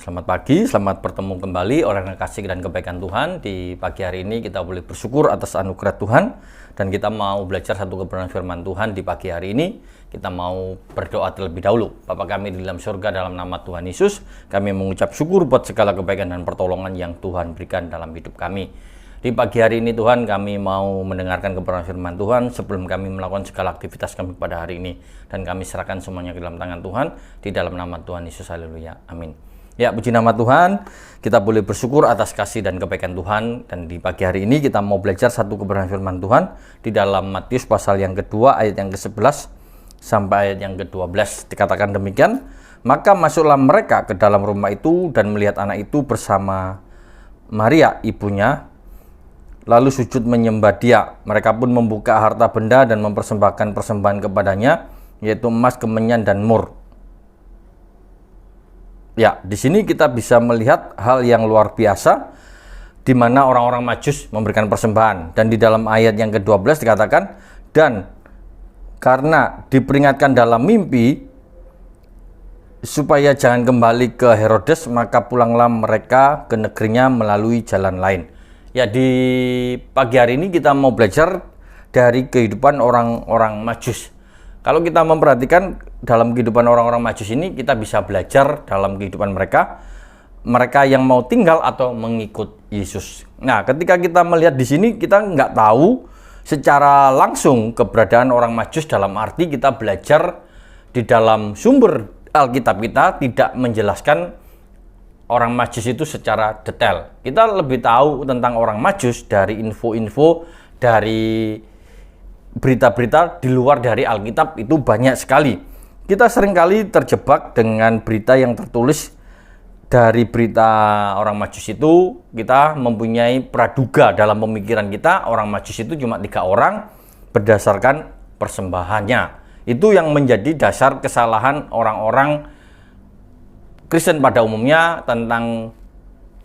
Selamat pagi, selamat bertemu kembali oleh kasih dan kebaikan Tuhan. Di pagi hari ini kita boleh bersyukur atas anugerah Tuhan, dan kita mau belajar satu kebenaran firman Tuhan di pagi hari ini. Kita mau berdoa terlebih dahulu. Bapa kami di dalam surga, dalam nama Tuhan Yesus, kami mengucap syukur buat segala kebaikan dan pertolongan yang Tuhan berikan dalam hidup kami. Di pagi hari ini Tuhan, kami mau mendengarkan kebenaran firman Tuhan sebelum kami melakukan segala aktivitas kami pada hari ini. Dan kami serahkan semuanya ke dalam tangan Tuhan, di dalam nama Tuhan Yesus, haleluya, amin. Ya, puji nama Tuhan, kita boleh bersyukur atas kasih dan kebaikan Tuhan. Dan di pagi hari ini kita mau belajar satu kebenaran firman Tuhan di dalam Matius pasal yang kedua ayat yang ke-11 sampai ayat yang ke-12. Dikatakan demikian, maka masuklah mereka ke dalam rumah itu dan melihat anak itu bersama Maria ibunya, lalu sujud menyembah dia. Mereka pun membuka harta benda dan mempersembahkan persembahan kepadanya, yaitu emas, kemenyan, dan mur. Ya, di sini kita bisa melihat hal yang luar biasa, di mana orang-orang Majus memberikan persembahan. Dan di dalam ayat yang ke-12 dikatakan, dan karena diperingatkan dalam mimpi supaya jangan kembali ke Herodes, maka pulanglah mereka ke negerinya melalui jalan lain. Ya, di pagi hari ini kita mau belajar dari kehidupan orang-orang Majus. Kalau kita memperhatikan dalam kehidupan orang-orang Majus ini, kita bisa belajar dalam kehidupan mereka yang mau tinggal atau mengikut Yesus. Nah, ketika kita melihat di sini, kita nggak tahu secara langsung keberadaan orang Majus, dalam arti kita belajar di dalam sumber Alkitab kita tidak menjelaskan orang Majus itu secara detail. Kita lebih tahu tentang orang Majus dari info-info, dari berita-berita di luar dari Alkitab itu banyak sekali. Kita seringkali terjebak dengan berita yang tertulis dari berita orang Majus itu. Kita mempunyai praduga dalam pemikiran kita, orang Majus itu cuma 3 orang berdasarkan persembahannya. Itu yang menjadi dasar kesalahan orang-orang Kristen pada umumnya tentang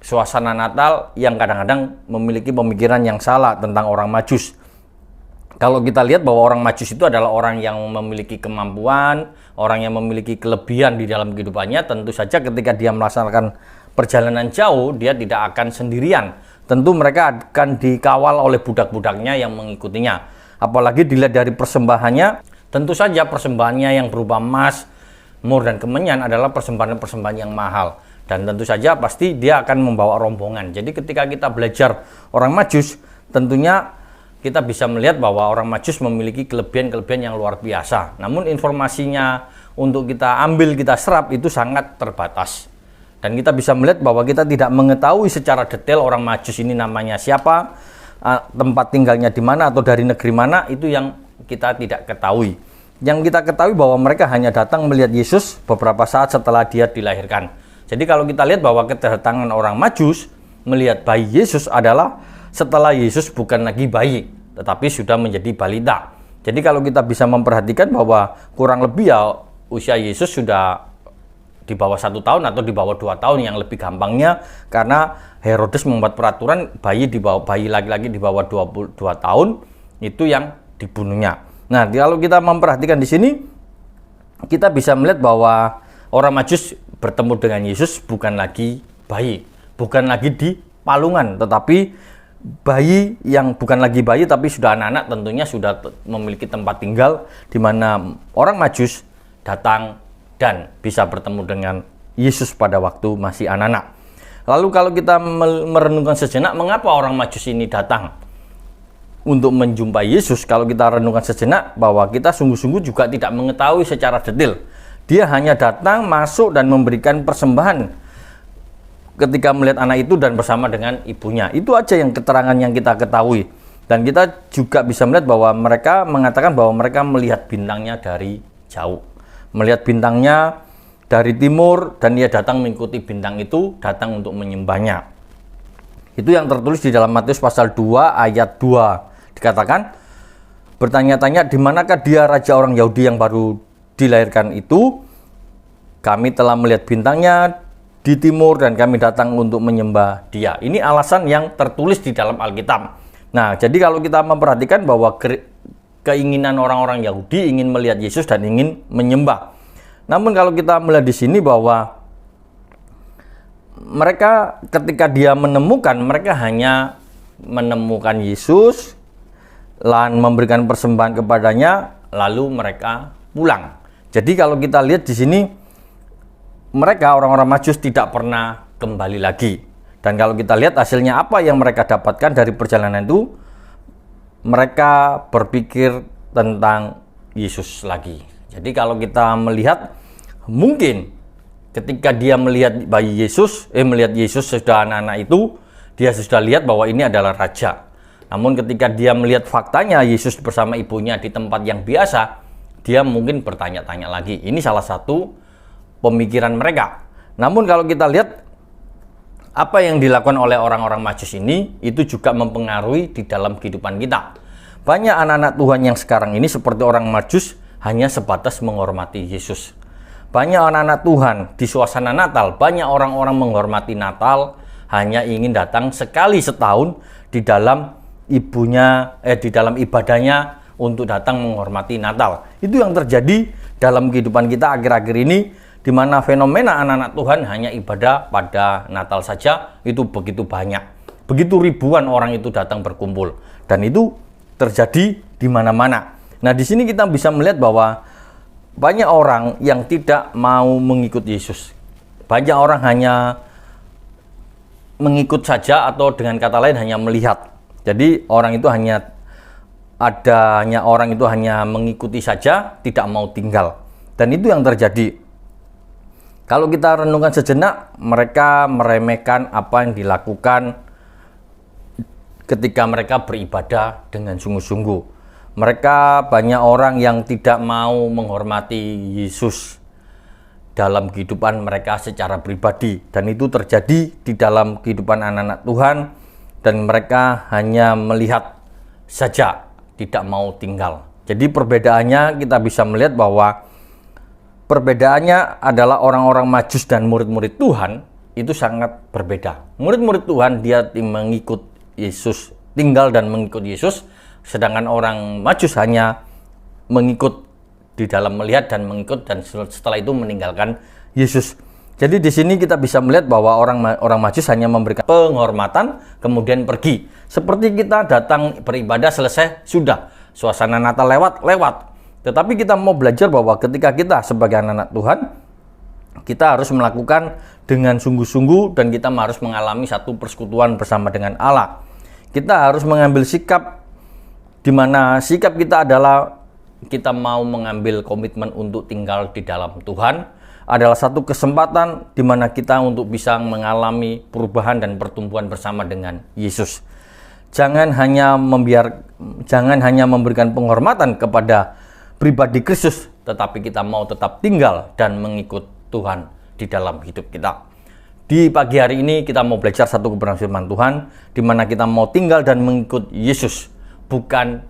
suasana Natal, yang kadang-kadang memiliki pemikiran yang salah tentang orang Majus. Kalau kita lihat bahwa orang Majus itu adalah orang yang memiliki kemampuan, orang yang memiliki kelebihan di dalam kehidupannya, tentu saja ketika dia melaksanakan perjalanan jauh, dia tidak akan sendirian. Tentu mereka akan dikawal oleh budak-budaknya yang mengikutinya. Apalagi dilihat dari persembahannya, tentu saja persembahannya yang berupa emas, mur, dan kemenyan adalah persembahan-persembahan yang mahal. Dan tentu saja pasti dia akan membawa rombongan. Jadi ketika kita belajar orang Majus, tentunya kita bisa melihat bahwa orang Majus memiliki kelebihan-kelebihan yang luar biasa. Namun informasinya untuk kita ambil, kita serap itu sangat terbatas. Dan kita bisa melihat bahwa kita tidak mengetahui secara detail orang Majus ini namanya siapa, tempat tinggalnya di mana atau dari negeri mana, itu yang kita tidak ketahui. Yang kita ketahui bahwa mereka hanya datang melihat Yesus beberapa saat setelah dia dilahirkan. Jadi kalau kita lihat bahwa kedatangan orang Majus melihat bayi Yesus adalah setelah Yesus bukan lagi bayi, tetapi sudah menjadi balita. Jadi kalau kita bisa memperhatikan bahwa kurang lebih ya usia Yesus sudah di bawah 1 tahun atau di bawah 2 tahun yang lebih gampangnya, karena Herodes membuat peraturan bayi laki-laki di bawah 22 tahun itu yang dibunuhnya. Nah, kalau kita memperhatikan di sini, kita bisa melihat bahwa orang Majus bertemu dengan Yesus bukan lagi bayi, bukan lagi di palungan, tetapi bayi yang bukan lagi bayi tapi sudah anak-anak, tentunya sudah memiliki tempat tinggal di mana orang Majus datang dan bisa bertemu dengan Yesus pada waktu masih anak-anak. Lalu kalau kita merenungkan sejenak, mengapa orang Majus ini datang untuk menjumpai Yesus? Kalau kita renungkan sejenak, bahwa kita sungguh-sungguh juga tidak mengetahui secara detail. Dia hanya datang, masuk, dan memberikan persembahan ketika melihat anak itu dan bersama dengan ibunya. Itu aja yang keterangan yang kita ketahui. Dan kita juga bisa melihat bahwa mereka mengatakan bahwa mereka melihat bintangnya dari jauh. Melihat bintangnya dari timur, dan dia datang mengikuti bintang itu, datang untuk menyembahnya. Itu yang tertulis di dalam Matius pasal 2 ayat 2. Dikatakan, bertanya-tanya, di manakah dia raja orang Yahudi yang baru dilahirkan itu? Kami telah melihat bintangnya di timur dan kami datang untuk menyembah dia. Ini alasan yang tertulis di dalam Alkitab. Nah, jadi kalau kita memperhatikan bahwa keinginan orang-orang Yahudi ingin melihat Yesus dan ingin menyembah. Namun kalau kita melihat di sini bahwa mereka ketika dia menemukan, mereka hanya menemukan Yesus, lalu memberikan persembahan kepadanya, lalu mereka pulang. Jadi kalau kita lihat di sini, mereka orang-orang Majus tidak pernah kembali lagi. Dan kalau kita lihat hasilnya apa yang mereka dapatkan dari perjalanan itu, mereka berpikir tentang Yesus lagi. Jadi kalau kita melihat, mungkin ketika dia melihat melihat Yesus sudah anak-anak itu, dia sudah lihat bahwa ini adalah raja. Namun ketika dia melihat faktanya Yesus bersama ibunya di tempat yang biasa, dia mungkin bertanya-tanya lagi. Ini salah satu pemikiran mereka. Namun kalau kita lihat apa yang dilakukan oleh orang-orang Majus ini, itu juga mempengaruhi di dalam kehidupan kita. Banyak anak-anak Tuhan yang sekarang ini seperti orang Majus, hanya sebatas menghormati Yesus. Banyak anak-anak Tuhan di suasana Natal, banyak orang-orang menghormati Natal, hanya ingin datang sekali setahun di dalam di dalam ibadahnya untuk datang menghormati Natal. Itu yang terjadi dalam kehidupan kita akhir-akhir ini, di mana fenomena anak-anak Tuhan hanya ibadah pada Natal saja, itu begitu banyak. Begitu ribuan orang itu datang berkumpul, dan itu terjadi di mana-mana. Nah, di sini kita bisa melihat bahwa banyak orang yang tidak mau mengikut Yesus. Banyak orang hanya mengikut saja, atau dengan kata lain hanya melihat. Jadi orang itu hanya mengikuti saja, tidak mau tinggal. Dan itu yang terjadi. Kalau kita renungkan sejenak, mereka meremehkan apa yang dilakukan ketika mereka beribadah dengan sungguh-sungguh. Mereka banyak orang yang tidak mau menghormati Yesus dalam kehidupan mereka secara pribadi, dan itu terjadi di dalam kehidupan anak-anak Tuhan, dan mereka hanya melihat saja, tidak mau tinggal. Jadi perbedaannya kita bisa melihat bahwa perbedaannya adalah orang-orang Majus dan murid-murid Tuhan itu sangat berbeda. Murid-murid Tuhan dia mengikut Yesus, tinggal dan mengikut Yesus. Sedangkan orang Majus hanya mengikut di dalam melihat dan mengikut, dan setelah itu meninggalkan Yesus. Jadi di sini kita bisa melihat bahwa orang Majus hanya memberikan penghormatan kemudian pergi. Seperti kita datang beribadah selesai, sudah suasana Natal lewat. Tetapi kita mau belajar bahwa ketika kita sebagai anak-anak Tuhan, kita harus melakukan dengan sungguh-sungguh, dan kita harus mengalami satu persekutuan bersama dengan Allah. Kita harus mengambil sikap, di mana sikap kita adalah kita mau mengambil komitmen untuk tinggal di dalam Tuhan, adalah satu kesempatan di mana kita untuk bisa mengalami perubahan dan pertumbuhan bersama dengan Yesus. Jangan hanya memberikan penghormatan kepada pribadi Kristus, tetapi kita mau tetap tinggal dan mengikut Tuhan di dalam hidup kita. Di pagi hari ini kita mau belajar satu kebenaran firman Tuhan, di mana kita mau tinggal dan mengikut Yesus, bukan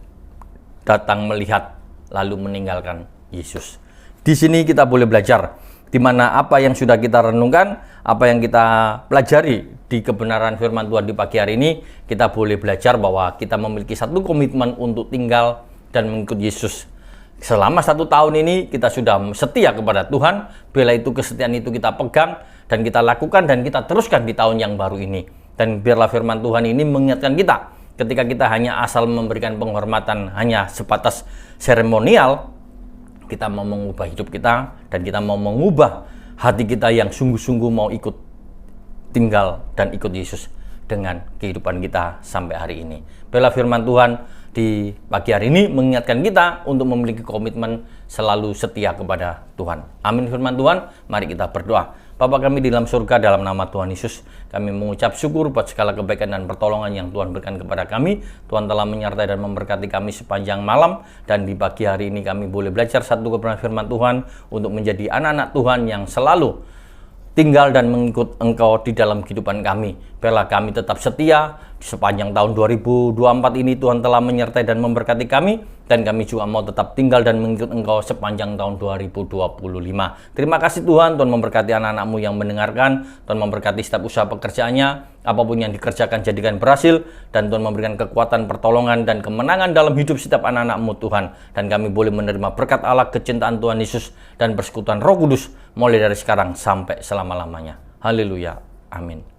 datang melihat lalu meninggalkan Yesus. Di sini kita boleh belajar, di mana apa yang sudah kita renungkan, apa yang kita pelajari di kebenaran firman Tuhan di pagi hari ini, kita boleh belajar bahwa kita memiliki satu komitmen untuk tinggal dan mengikut Yesus. Selama 1 tahun ini kita sudah setia kepada Tuhan, bila itu kesetiaan itu kita pegang dan kita lakukan dan kita teruskan di tahun yang baru ini. Dan biarlah firman Tuhan ini mengingatkan kita, ketika kita hanya asal memberikan penghormatan hanya sebatas seremonial, kita mau mengubah hidup kita, dan kita mau mengubah hati kita yang sungguh-sungguh mau ikut tinggal dan ikut Yesus dengan kehidupan kita sampai hari ini. Biarlah firman Tuhan di pagi hari ini mengingatkan kita untuk memiliki komitmen selalu setia kepada Tuhan. Amin firman Tuhan. Mari kita berdoa. Bapa kami di dalam surga, dalam nama Tuhan Yesus, kami mengucap syukur buat segala kebaikan dan pertolongan yang Tuhan berikan kepada kami. Tuhan telah menyertai dan memberkati kami sepanjang malam, dan di pagi hari ini kami boleh belajar satu kebenaran firman Tuhan untuk menjadi anak-anak Tuhan yang selalu tinggal dan mengikut Engkau di dalam kehidupan kami. Biarlah kami tetap setia di sepanjang tahun 2024 ini. Tuhan telah menyertai dan memberkati kami, dan kami juga mau tetap tinggal dan mengikut Engkau sepanjang tahun 2025. Terima kasih Tuhan. Tuhan memberkati anak-anak-Mu yang mendengarkan. Tuhan memberkati setiap usaha pekerjaannya, apapun yang dikerjakan jadikan berhasil, dan Tuhan memberikan kekuatan, pertolongan, dan kemenangan dalam hidup setiap anak-anak-Mu Tuhan. Dan kami boleh menerima berkat Allah, kecintaan Tuhan Yesus, dan persekutuan Roh Kudus mulai dari sekarang sampai selama-lamanya. Haleluya. Amin.